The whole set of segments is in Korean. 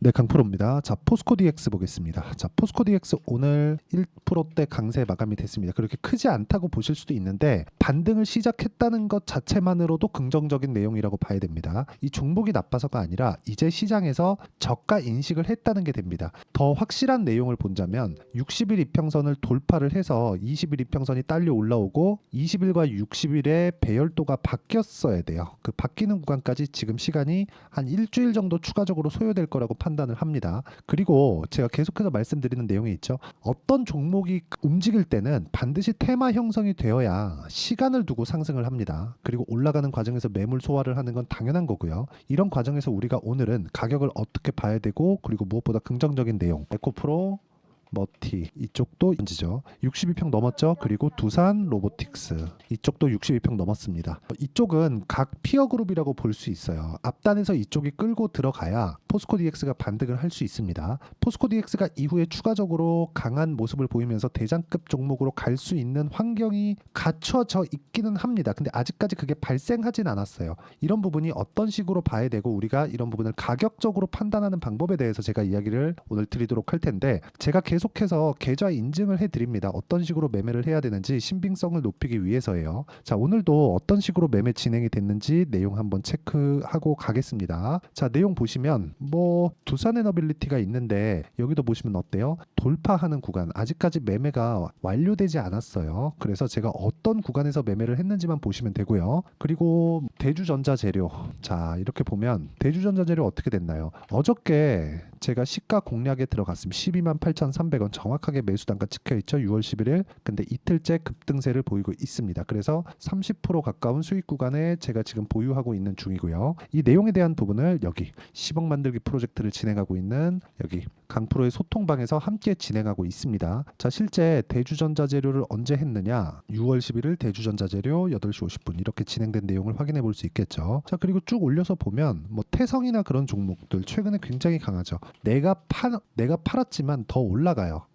네, 강프로입니다. 자, 포스코 DX 보겠습니다. 자, 포스코 DX 오늘 1%대 강세 마감이 됐습니다. 그렇게 크지 않다고 보실 수도 있는데 반등을 시작했다는 것 자체만으로도 긍정적인 내용이라고 봐야 됩니다. 이 종목이 나빠서가 아니라 이제 시장에서 저가 인식을 했다는 게 됩니다. 더 확실한 내용을 본다면 60일 이평선을 돌파를 해서 20일 이평선이 딸려 올라오고 20일과 60일의 배열도가 바뀌었어야 돼요. 그 바뀌는 구간까지 지금 시간이 한 일주일 정도 추가적으로 소요될 거라고 판단을 합니다. 그리고 제가 계속해서 말씀드리는 내용이 있죠. 어떤 종목이 움직일 때는 반드시 테마 형성이 되어야 시간을 두고 상승을 합니다. 그리고 올라가는 과정에서 매물 소화를 하는 건 당연한 거고요. 이런 과정에서 우리가 오늘은 가격을 어떻게 봐야 되고, 그리고 무엇보다 긍정적인 내용, 에코프로 머티 이쪽도 인지죠. 62평 넘었죠. 그리고 두산 로보틱스 이쪽도 62평 넘었습니다. 이쪽은 각 피어 그룹이라고 볼 수 있어요. 앞단에서 이쪽이 끌고 들어가야 포스코 DX가 반등을 할 수 있습니다. 포스코 DX가 이후에 추가적으로 강한 모습을 보이면서 대장급 종목으로 갈 수 있는 환경이 갖춰져 있기는 합니다. 근데 아직까지 그게 발생하진 않았어요. 이런 부분이 어떤 식으로 봐야 되고 우리가 이런 부분을 가격적으로 판단하는 방법에 대해서 제가 이야기를 오늘 드리도록 할 텐데, 제가 계속해서 계좌 인증을 해드립니다. 어떤 식으로 매매를 해야 되는지 신빙성을 높이기 위해서예요. 자, 오늘도 어떤 식으로 매매 진행이 됐는지 내용 한번 체크하고 가겠습니다. 자, 내용 보시면 두산에너빌리티가 있는데 여기도 보시면 어때요? 돌파하는 구간, 아직까지 매매가 완료되지 않았어요. 그래서 제가 어떤 구간에서 매매를 했는지만 보시면 되고요. 그리고 대주전자재료, 자 이렇게 보면 대주전자재료 어떻게 됐나요? 어저께 제가 시가 공략에 들어갔습니다. 128,300원 정확하게 매수 단가 찍혀있죠. 6월 11일. 근데 이틀째 급등세를 보이고 있습니다. 그래서 30% 가까운 수익 구간에 제가 지금 보유하고 있는 중이고요. 이 내용에 대한 부분을 여기 10억 만들기 프로젝트를 진행하고 있는 여기 강프로의 소통방에서 함께 진행하고 있습니다. 자, 실제 대주전자재료를 언제 했느냐? 6월 11일 대주전자재료 8시 50분 이렇게 진행된 내용을 확인해 볼 수 있겠죠. 자, 그리고 쭉 올려서 보면 태성이나 그런 종목들 최근에 굉장히 강하죠. 내가 팔았지만 더 올라가요.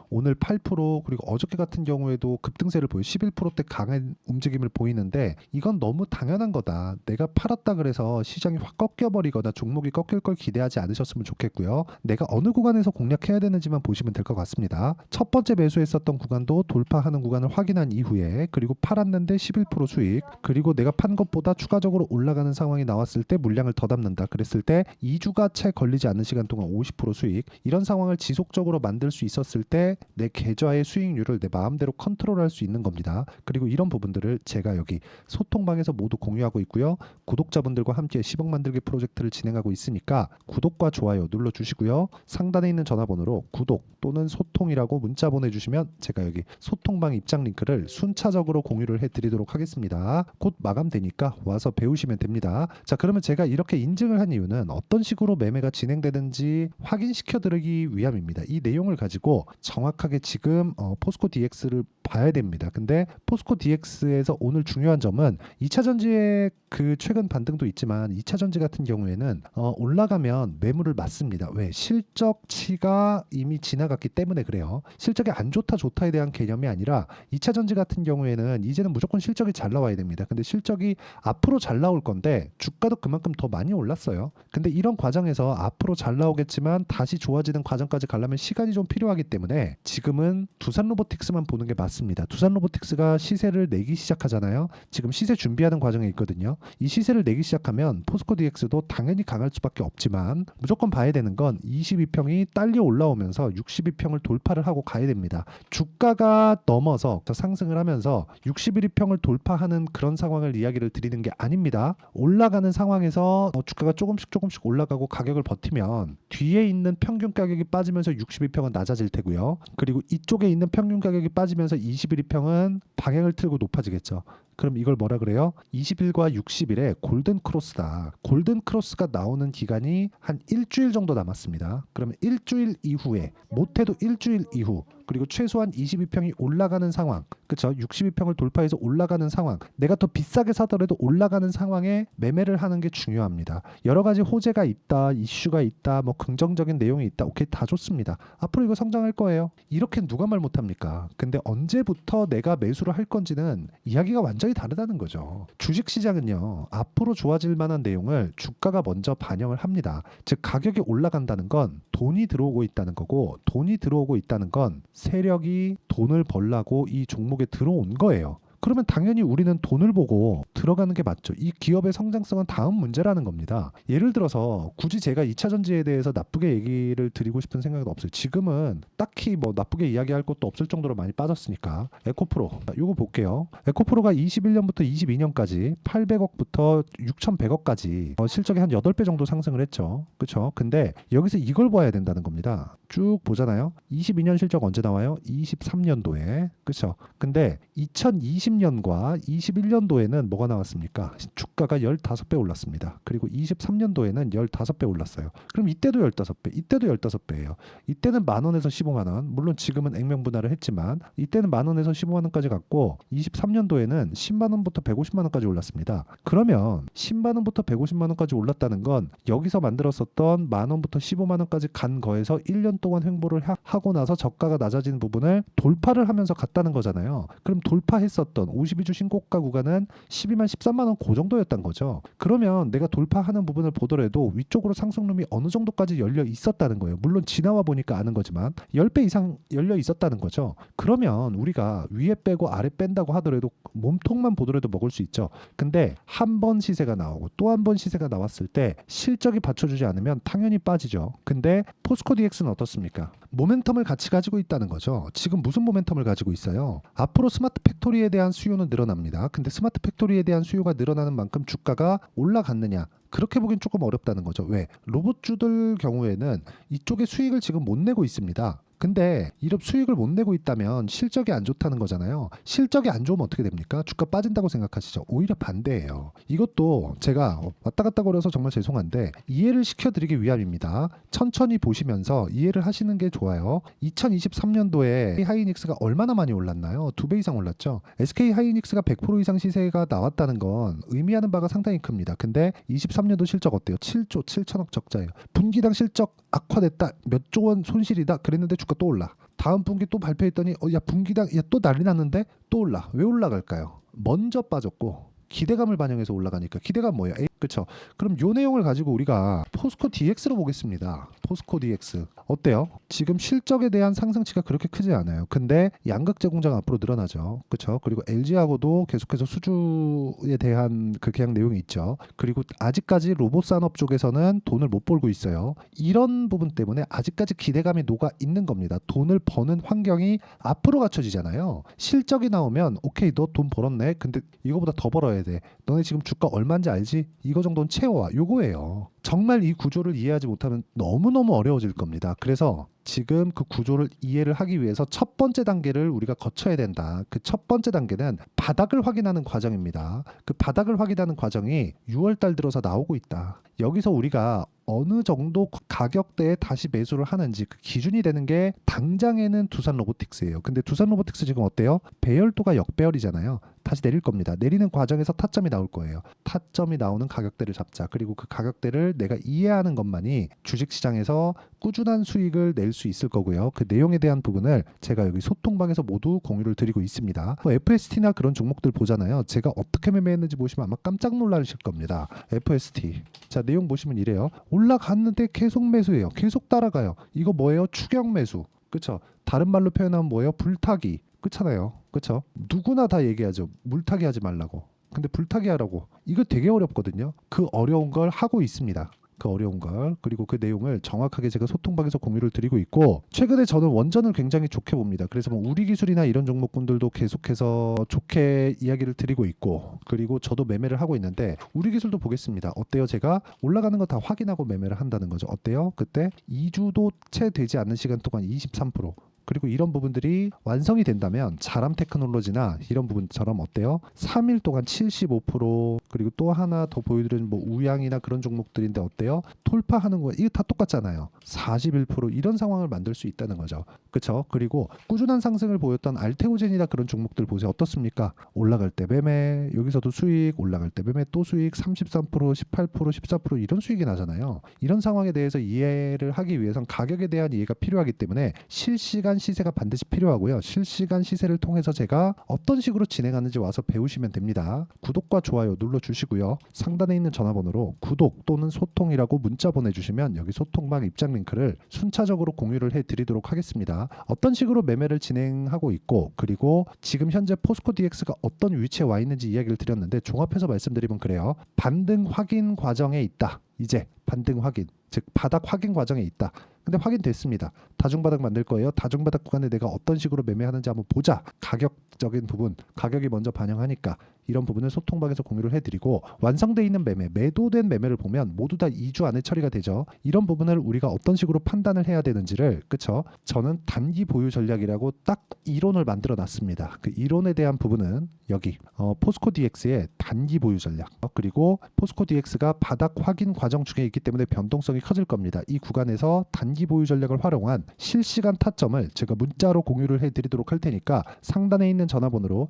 오늘 8% 그리고 어저께 같은 경우에도 급등세를 보여 11%대 강한 움직임을 보이는데, 이건 너무 당연한 거다. 내가 팔았다 그래서 시장이 확 꺾여버리거나 종목이 꺾일 걸 기대하지 않으셨으면 좋겠고요. 내가 어느 구간에서 공략해야 되는지만 보시면 될 것 같습니다. 첫 번째 매수했었던 구간도 돌파하는 구간을 확인한 이후에, 그리고 팔았는데 11% 수익, 그리고 내가 판 것보다 추가적으로 올라가는 상황이 나왔을 때 물량을 더 담는다 그랬을 때 2주가 채 걸리지 않는 시간 동안 50% 수익, 이런 상황을 지속적으로 만들 수 있었을 때 내 계좌의 수익률을 내 마음대로 컨트롤할 수 있는 겁니다. 그리고 이런 부분들을 제가 여기 소통방에서 모두 공유하고 있고요. 구독자분들과 함께 10억 만들기 프로젝트를 진행하고 있으니까 구독과 좋아요 눌러주시고요. 상단에 있는 전화번호로 구독 또는 소통이라고 문자 보내주시면 제가 여기 소통방 입장 링크를 순차적으로 공유를 해드리도록 하겠습니다. 곧 마감되니까 와서 배우시면 됩니다. 자, 그러면 제가 이렇게 인증을 한 이유는 어떤 식으로 매매가 진행되는지 확인시켜 드리기 위함입니다. 이 내용을 가지고 정확하게 지금 포스코 DX를 봐야 됩니다. 근데 포스코 DX에서 오늘 중요한 점은 2차전지의 그 최근 반등도 있지만 2차전지 같은 경우에는 올라가면 매물을 맞습니다. 왜? 실적치가 이미 지나갔기 때문에 그래요. 실적이 안 좋다 좋다에 대한 개념이 아니라 2차전지 같은 경우에는 이제는 무조건 실적이 잘 나와야 됩니다. 근데 실적이 앞으로 잘 나올 건데 주가도 그만큼 더 많이 올랐어요. 근데 이런 과정에서 앞으로 잘 나오겠지만 다시 좋아지는 과정까지 가려면 시간이 좀 필요하기 때문에 지금은 두산 로보틱스만 보는 게 맞습니다. 두산 로보틱스가 시세를 내기 시작하잖아요. 지금 시세 준비하는 과정에 있거든요. 이 시세를 내기 시작하면 포스코 DX도 당연히 강할 수밖에 없지만 무조건 봐야 되는 건 22평이 딸려 올라오면서 62평을 돌파를 하고 가야 됩니다. 주가가 넘어서 상승을 하면서 61평을 돌파하는 그런 상황을 이야기를 드리는 게 아닙니다. 올라가는 상황에서 주가가 조금씩 올라가고 가격을 버티면 뒤에 있는 평균 가격이 빠지면서 62평은 낮아질 테고요. 그리고 이쪽에 있는 평균 가격이 빠지면서 21평은 방향을 틀고 높아지겠죠. 그럼 이걸 뭐라 그래요? 20일과 60일에 골든 크로스다. 골든 크로스가 나오는 기간이 한 일주일 정도 남았습니다. 그러면 일주일 이후에, 못해도 일주일 이후, 그리고 최소한 22평이 올라가는 상황, 그쵸? 62평을 돌파해서 올라가는 상황, 내가 더 비싸게 사더라도 올라가는 상황에 매매를 하는 게 중요합니다. 여러 가지 호재가 있다, 이슈가 있다, 긍정적인 내용이 있다, 오케이, 다 좋습니다. 앞으로 이거 성장할 거예요. 이렇게 누가 말 못합니까? 근데 언제부터 내가 매수를 할 건지는 이야기가 완전히 완전히 다르다는 거죠. 주식시장은요, 앞으로 좋아질 만한 내용을 주가가 먼저 반영을 합니다. 즉 가격이 올라간다는 건 돈이 들어오고 있다는 거고, 돈이 들어오고 있다는 건 세력이 돈을 벌라고 이 종목에 들어온 거예요. 그러면 당연히 우리는 돈을 보고 들어가는 게 맞죠. 이 기업의 성장성은 다음 문제라는 겁니다. 예를 들어서 굳이 제가 2차 전지에 대해서 나쁘게 얘기를 드리고 싶은 생각은 없어요. 지금은 딱히 뭐 나쁘게 이야기할 것도 없을 정도로 많이 빠졌으니까. 에코프로 이거 볼게요. 에코프로가 21년부터 22년까지 800억부터 6,100억까지 실적이 한 8배 정도 상승을 했죠. 그렇죠? 근데 여기서 이걸 봐야 된다는 겁니다. 쭉 보잖아요. 22년 실적 언제 나와요? 23년도에. 그렇죠? 근데 2020년과 21년도에는 뭐가 나왔습니까? 주가가 15배 올랐습니다. 그리고 23년도에는 15배 올랐어요. 그럼 이때도 15배, 이때도 15배예요. 이때는 만 원에서 15만 원. 물론 지금은 액면 분할을 했지만 이때는 만 원에서 15만 원까지 갔고 23년도에는 10만 원부터 150만 원까지 올랐습니다. 그러면 10만 원부터 150만 원까지 올랐다는 건 여기서 만들었었던 만 원부터 15만 원까지 간 거에서 1년 동안 횡보를 하고 나서 저가가 낮아진 부분을 돌파를 하면서 갔다는 거잖아요. 그럼 돌파했었던 52주 신고가 구간은 12만 13만 원 그 정도였던 거죠. 그러면 내가 돌파하는 부분을 보더라도 위쪽으로 상승룸이 어느 정도까지 열려 있었다는 거예요. 물론 지나와 보니까 아는 거지만 10배 이상 열려 있었다는 거죠. 그러면 우리가 위에 빼고 아래 뺀다고 하더라도 몸통만 보더라도 먹을 수 있죠. 근데 한 번 시세가 나오고 또 한 번 시세가 나왔을 때 실적이 받쳐주지 않으면 당연히 빠지죠. 근데 포스코 DX는 어떻습니까? 모멘텀을 같이 가지고 있다는 거죠. 지금 무슨 모멘텀을 가지고 있어요? 앞으로 스마트 팩토리에 대한 수요는 늘어납니다. 근데 스마트 팩토리에 대한 수요가 늘어나는 만큼 주가가 올라갔느냐? 그렇게 보긴 조금 어렵다는 거죠. 왜? 로봇주들 경우에는 이쪽에 수익을 지금 못 내고 있습니다. 근데 이런 수익을 못 내고 있다면 실적이 안 좋다는 거잖아요. 실적이 안 좋으면 어떻게 됩니까? 주가 빠진다고 생각하시죠? 오히려 반대예요. 이것도 제가 왔다 갔다 거려서 정말 죄송한데 이해를 시켜드리기 위함입니다. 천천히 보시면서 이해를 하시는 게 좋아요. 2023년도에 하이닉스가 얼마나 많이 올랐나요? 2배 이상 올랐죠. SK 하이닉스가 100% 이상 시세가 나왔다는 건 의미하는 바가 상당히 큽니다. 근데 23년도 실적 어때요? 7조 7천억 적자예요. 분기당 실적 악화됐다. 몇 조 원 손실이다. 그랬는데 주가 또 올라. 다음 분기 또 발표했더니 야 분기당 야 또 난리 났는데 또 올라. 왜 올라갈까요? 먼저 빠졌고 기대감을 반영해서 올라가니까. 기대감 뭐예요? 그렇죠. 그럼 요 내용을 가지고 우리가 포스코 DX로 보겠습니다. 포스코 DX 어때요? 지금 실적에 대한 상승치가 그렇게 크지 않아요. 근데 양극재 공장 앞으로 늘어나죠. 그렇죠. 그리고 LG하고도 계속해서 수주에 대한 그 계약 내용이 있죠. 그리고 아직까지 로봇 산업 쪽에서는 돈을 못 벌고 있어요. 이런 부분 때문에 아직까지 기대감이 녹아 있는 겁니다. 돈을 버는 환경이 앞으로 갖춰지잖아요. 실적이 나오면 오케이 너 돈 벌었네. 근데 이거보다 더 벌어야 돼. 너네 지금 주가 얼마인지 알지? 이거 정도는 채워와. 요거예요. 정말 이 구조를 이해하지 못하면 너무너무 어려워질 겁니다. 그래서 지금 그 구조를 이해를 하기 위해서 첫 번째 단계를 우리가 거쳐야 된다. 그 첫 번째 단계는 바닥을 확인하는 과정입니다. 그 바닥을 확인하는 과정이 6월 달 들어서 나오고 있다. 여기서 우리가 어느 정도 가격대에 다시 매수를 하는지 그 기준이 되는 게 당장에는 두산 로보틱스예요. 근데 두산 로보틱스 지금 어때요? 배열도가 역배열이잖아요. 다시 내릴 겁니다. 내리는 과정에서 타점이 나올 거예요. 타점이 나오는 가격대를 잡자. 그리고 그 가격대를 내가 이해하는 것만이 주식시장에서 꾸준한 수익을 낼 수 있을 거고요. 그 내용에 대한 부분을 제가 여기 소통방에서 모두 공유를 드리고 있습니다. FST나 그런 종목들 보잖아요. 제가 어떻게 매매했는지 보시면 아마 깜짝 놀라실 겁니다. FST. 자, 내용 보시면 이래요. 올라갔는데 계속 매수해요. 계속 따라가요. 이거 뭐예요? 추격 매수. 그렇죠? 다른 말로 표현하면 뭐예요? 불타기. 그렇잖아요. 그렇죠? 누구나 다 얘기하죠. 물타기 하지 말라고. 근데 불타기 하라고. 이거 되게 어렵거든요. 그 어려운 걸 하고 있습니다. 그 어려운 걸. 그리고 그 내용을 정확하게 제가 소통방에서 공유를 드리고 있고, 최근에 저는 원전을 굉장히 좋게 봅니다. 그래서 뭐 우리기술이나 이런 종목군들도 계속해서 좋게 이야기를 드리고 있고, 그리고 저도 매매를 하고 있는데 우리기술도 보겠습니다. 어때요? 제가 올라가는 거 다 확인하고 매매를 한다는 거죠. 어때요? 그때 2주도 채 되지 않는 시간 동안 23%. 그리고 이런 부분들이 완성이 된다면 자람 테크놀로지나 이런 부분처럼 어때요? 3일 동안 75% 그리고 또 하나 더 보여드리는 뭐 우양이나 그런 종목들인데 어때요? 돌파하는 거 이거 다 똑같잖아요. 41% 이런 상황을 만들 수 있다는 거죠. 그렇죠? 그리고 꾸준한 상승을 보였던 알테오젠이나 그런 종목들 보세요. 어떻습니까? 올라갈 때 매매, 여기서도 수익, 올라갈 때 매매 또 수익 33%, 18%, 14% 이런 수익이 나잖아요. 이런 상황에 대해서 이해를 하기 위해선 가격에 대한 이해가 필요하기 때문에 실시간 실시간 시세가 반드시 필요하고요. 실시간 시세를 통해서 제가 어떤 식으로 진행하는지 와서 배우시면 됩니다. 구독과 좋아요 눌러주시고요. 상단에 있는 전화번호로 구독 또는 소통이라고 문자 보내주시면 여기 소통방 입장 링크를 순차적으로 공유를 해드리도록 하겠습니다. 어떤 식으로 매매를 진행하고 있고, 그리고 지금 현재 포스코 DX가 어떤 위치에 와 있는지 이야기를 드렸는데, 종합해서 말씀드리면 그래요. 반등 확인 과정에 있다. 이제 반등 확인, 즉 바닥 확인 과정에 있다. 근데 확인됐습니다. 다중바닥 만들 거예요. 다중바닥 구간에 내가 어떤 식으로 매매하는지 한번 보자. 가격적인 부분, 가격이 먼저 반영하니까 이런 부분을 소통방에서 공유를 해드리고, 완성돼 있는 매매, 매도된 매매를 보면 모두 다 2주 안에 처리가 되죠. 이런 부분을 우리가 어떤 식으로 판단을 해야 되는지를, 그쵸? 저는 단기 보유 전략이라고 딱 이론을 만들어 놨습니다. 그 이론에 대한 부분은 여기 포스코 DX의 단기 보유 전략, 그리고 포스코 DX가 바닥 확인 과정 중에 있기 때문에 변동성이 커질 겁니다. 이 구간에서 단기 보유 전략을 활용한 실시간 타점을 제가 문자로 공유를 해드리도록 할 테니까, 상단에 있는 전화번호로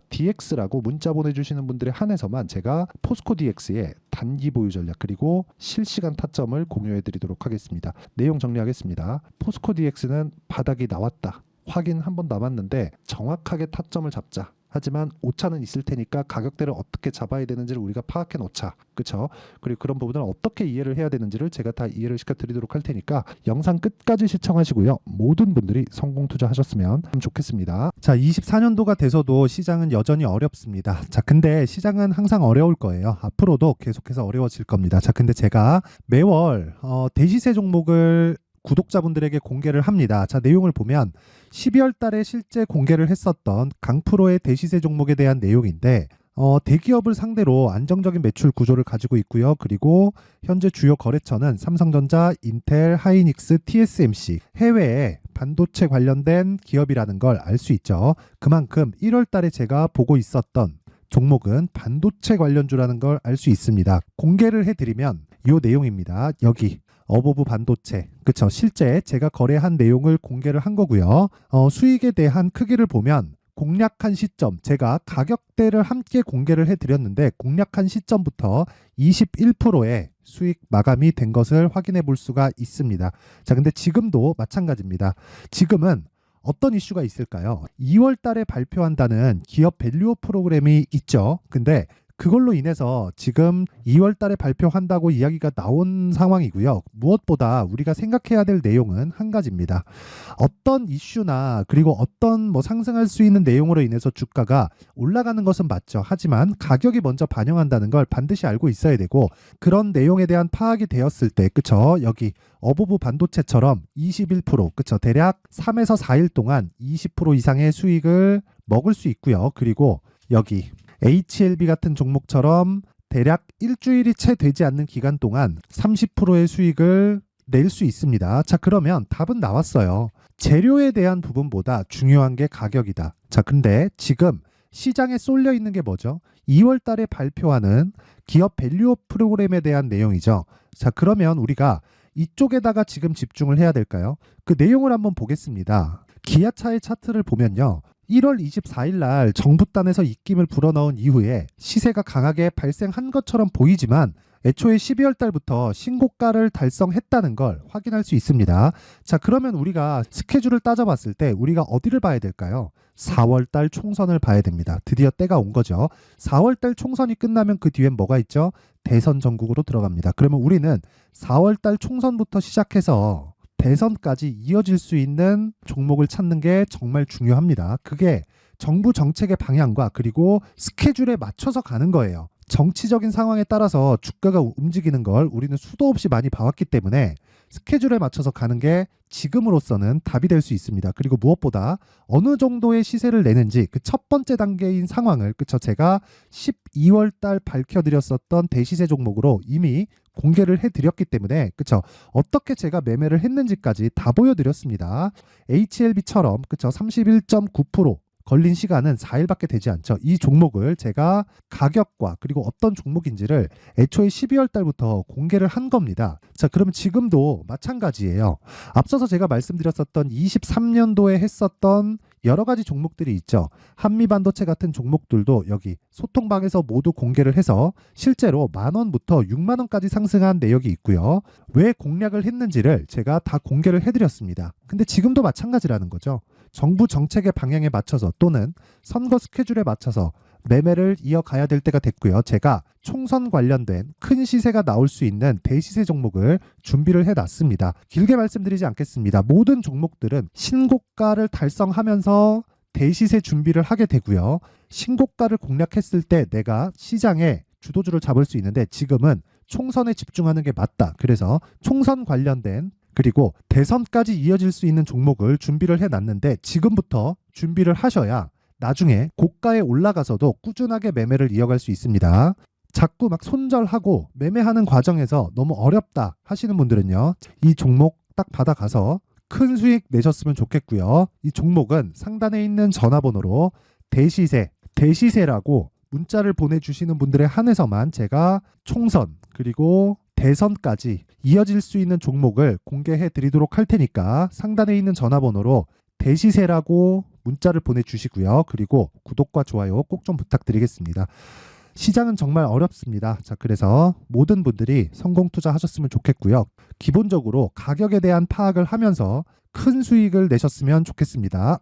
DX라고 문자 보내주시는 분들에 한해서만 제가 포스코 DX의 단기 보유 전략 그리고 실시간 타점을 공유해드리도록 하겠습니다. 내용 정리하겠습니다. 포스코 DX는 바닥이 나왔다. 확인 한 번 남았는데 정확하게 타점을 잡자. 하지만 오차는 있을 테니까 가격대를 어떻게 잡아야 되는지를 우리가 파악해 놓자. 그쵸? 그리고 그런 부분을 어떻게 이해를 해야 되는지를 제가 다 이해를 시켜드리도록 할 테니까 영상 끝까지 시청하시고요. 모든 분들이 성공 투자하셨으면 좋겠습니다. 자, 24년도가 돼서도 시장은 여전히 어렵습니다. 자, 근데 시장은 항상 어려울 거예요. 앞으로도 계속해서 어려워질 겁니다. 자, 근데 제가 매월 대시세 종목을 구독자분들에게 공개를 합니다. 자, 내용을 보면 12월 달에 실제 공개를 했었던 강프로의 대시세 종목에 대한 내용인데, 대기업을 상대로 안정적인 매출 구조를 가지고 있고요. 그리고 현재 주요 거래처는 삼성전자, 인텔, 하이닉스, TSMC, 해외에 반도체 관련된 기업이라는 걸 알 수 있죠. 그만큼 1월 달에 제가 보고 있었던 종목은 반도체 관련주라는 걸 알 수 있습니다. 공개를 해드리면 이 내용입니다. 여기 어보브 반도체, 그쵸? 실제 제가 거래한 내용을 공개를 한 거고요. 수익에 대한 크기를 보면 공략한 시점, 제가 가격대를 함께 공개를 해드렸는데 공략한 시점부터 21%의 수익 마감이 된 것을 확인해 볼 수가 있습니다. 자, 근데 지금도 마찬가지입니다. 지금은 어떤 이슈가 있을까요? 2월 달에 발표한다는 기업 밸류업 프로그램이 있죠. 근데 그걸로 인해서 지금 2월 달에 발표한다고 이야기가 나온 상황이고요. 무엇보다 우리가 생각해야 될 내용은 한 가지입니다. 어떤 이슈나 그리고 어떤 상승할 수 있는 내용으로 인해서 주가가 올라가는 것은 맞죠. 하지만 가격이 먼저 반영한다는 걸 반드시 알고 있어야 되고, 그런 내용에 대한 파악이 되었을 때, 그쵸? 여기 어보브 반도체처럼 21%, 그쵸? 대략 3에서 4일 동안 20% 이상의 수익을 먹을 수 있고요. 그리고 여기 HLB 같은 종목처럼 대략 일주일이 채 되지 않는 기간 동안 30%의 수익을 낼 수 있습니다. 자, 그러면 답은 나왔어요. 재료에 대한 부분보다 중요한 게 가격이다. 자, 근데 지금 시장에 쏠려 있는 게 뭐죠? 2월 달에 발표하는 기업 밸류업 프로그램에 대한 내용이죠. 자, 그러면 우리가 이쪽에다가 지금 집중을 해야 될까요? 그 내용을 한번 보겠습니다. 기아차의 차트를 보면요. 1월 24일 날 정부단에서 입김을 불어넣은 이후에 시세가 강하게 발생한 것처럼 보이지만 애초에 12월 달부터 신고가를 달성했다는 걸 확인할 수 있습니다. 자, 그러면 우리가 스케줄을 따져봤을 때 우리가 어디를 봐야 될까요? 4월 달 총선을 봐야 됩니다. 드디어 때가 온 거죠. 4월 달 총선이 끝나면 그 뒤엔 뭐가 있죠? 대선 전국으로 들어갑니다. 그러면 우리는 4월 달 총선부터 시작해서 대선까지 이어질 수 있는 종목을 찾는 게 정말 중요합니다. 그게 정부 정책의 방향과 그리고 스케줄에 맞춰서 가는 거예요. 정치적인 상황에 따라서 주가가 움직이는 걸 우리는 수도 없이 많이 봐왔기 때문에 스케줄에 맞춰서 가는 게 지금으로서는 답이 될 수 있습니다. 그리고 무엇보다 어느 정도의 시세를 내는지 그 첫 번째 단계인 상황을, 그쵸? 제가 12월 달 밝혀드렸었던 대시세 종목으로 이미 공개를 해드렸기 때문에, 그쵸? 어떻게 제가 매매를 했는지까지 다 보여드렸습니다. HLB처럼, 그쵸? 31.9% 걸린 시간은 4일밖에 되지 않죠. 이 종목을 제가 가격과 그리고 어떤 종목인지를 애초에 12월 달부터 공개를 한 겁니다. 자, 그러면 지금도 마찬가지예요. 앞서서 제가 말씀드렸었던 23년도에 했었던 여러 가지 종목들이 있죠. 한미반도체 같은 종목들도 여기 소통방에서 모두 공개를 해서 실제로 10,000원부터 60,000원까지 상승한 내역이 있고요. 왜 공략을 했는지를 제가 다 공개를 해드렸습니다. 근데 지금도 마찬가지라는 거죠. 정부 정책의 방향에 맞춰서 또는 선거 스케줄에 맞춰서 매매를 이어가야 될 때가 됐고요. 제가 총선 관련된 큰 시세가 나올 수 있는 대시세 종목을 준비를 해놨습니다. 길게 말씀드리지 않겠습니다. 모든 종목들은 신고가를 달성하면서 대시세 준비를 하게 되고요. 신고가를 공략했을 때 내가 시장에 주도주를 잡을 수 있는데 지금은 총선에 집중하는 게 맞다. 그래서 총선 관련된 그리고 대선까지 이어질 수 있는 종목을 준비를 해놨는데 지금부터 준비를 하셔야 나중에 고가에 올라가서도 꾸준하게 매매를 이어갈 수 있습니다. 자꾸 막 손절하고 매매하는 과정에서 너무 어렵다 하시는 분들은요. 이 종목 딱 받아가서 큰 수익 내셨으면 좋겠고요. 이 종목은 상단에 있는 전화번호로 대시세라고 문자를 보내주시는 분들에 한해서만 제가 총선 그리고 대선까지 이어질 수 있는 종목을 공개해 드리도록 할 테니까 상단에 있는 전화번호로 대시세라고 문자를 보내주시고요. 그리고 구독과 좋아요 꼭 좀 부탁드리겠습니다. 시장은 정말 어렵습니다. 자, 그래서 모든 분들이 성공 투자하셨으면 좋겠고요. 기본적으로 가격에 대한 파악을 하면서 큰 수익을 내셨으면 좋겠습니다.